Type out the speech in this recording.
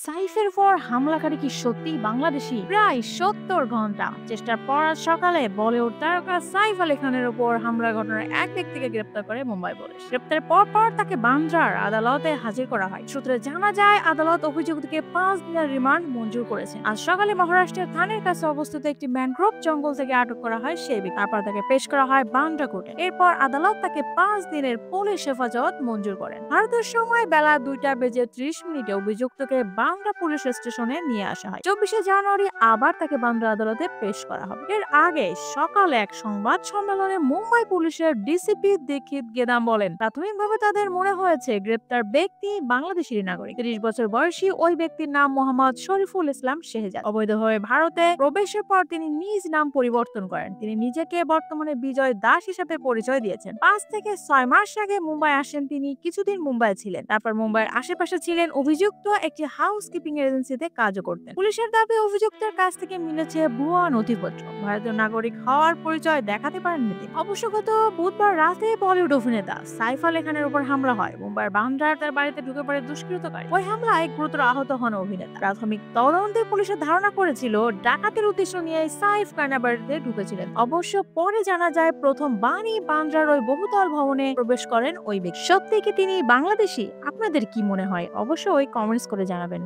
সাইফের পর হামলাকারী কি সত্যিই বাংলাদেশী? প্রায় ৭০ ঘন্টা চেষ্টার পর আজ সকালে বলিউড তারকা সাইফ আলী খানের উপর হামলার ঘটনায় এক ব্যক্তিকে গ্রেপ্তার করে মুম্বাই পুলিশ। গ্রেপ্তারের পর তাকে বান্দ্রার আদালতে হাজির করা হয়। সূত্রে জানা যায়, আদালত অভিযুক্তকে ৫ দিনের রিমান্ড মঞ্জুর করেছে। আজ সকালে মহারাষ্ট্রের থানের কাছে অবস্থিত একটি ম্যানগ্রোভ জঙ্গল থেকে আটক করা হয় সেই ব্যক্তি। তারপর তাকে পেশ করা হয় বান্দ্রা কোর্টে। এরপর আদালত তাকে ৫ দিনের পুলিশ হেফাজত মঞ্জুর করেন। ভারতের সময় বেলা ২টা বেজে ৩০ মিনিটে অভিযুক্তকে বান্দ্রা পুলিশ স্টেশনে নিয়ে আসা হয়। ২৪শে জানুয়ারি আবার তাকে বান্দ্রা আদালতে পেশ করা হবে। এর আগে সকালে এক সংবাদ সম্মেলনে মুম্বাই পুলিশের ডিসিপি দীক্ষিত গেদাম বলেন, প্রাথমিকভাবে তাদের মনে হয়েছে গ্রেপ্তার ব্যক্তি বাংলাদেশী নাগরিক। ৩০ বছর বয়সী ওই ব্যক্তির নাম মোহাম্মদ শরীফুল ইসলাম শেহজাদ। অবৈধভাবে ভারতে প্রবেশের পর তিনি নিজ নাম পরিবর্তন করেন। তিনি নিজেকে বর্তমানে বিজয় দাস হিসেবে পরিচয় দিয়েছেন। ৫ থেকে ৬ মাস আগে মুম্বাই আসেন তিনি। কিছুদিন মুম্বাই ছিলেন, তারপর মুম্বাইয়ের আশেপাশে ছিলেন। অভিযুক্ত একটি হাউসকিপিং এজেন্সিতে কাজও করতেন। পুলিশের দাবি, অভিযুক্তের কাছ থেকে মিলেছে ভুয়া নথিপত্র। ভারতীয় নাগরিক হওয়ার পরিচয় দেখাতে পারেননি তিনি। অবশ্য গত বুধবার রাতে বলিউড অভিনেতা সাইফ আলী খানের উপর হামলা হয়। মুম্বাইয়ের বান্দ্রার তার বাড়িতে ঢুকে পড়ে দুষ্কৃতকারী। ওই হামলায় গুরুতর আহত হন অভিনেতা। প্রাথমিক তদন্তে পুলিশের ধারণা করেছিল ডাকাতির উদ্দেশ্য নিয়ে সাইফ খানের বাড়িতে ঢুকেছিলেন। অবশ্য পরে জানা যায়, প্রথম বাণী বান্দ্রার ওই বহুতল ভবনে প্রবেশ করেন ওই ব্যক্তি। সত্যি কি তিনি বাংলাদেশী? আপনাদের কি মনে হয়? অবশ্যই কমেন্টস করে জানাবেন।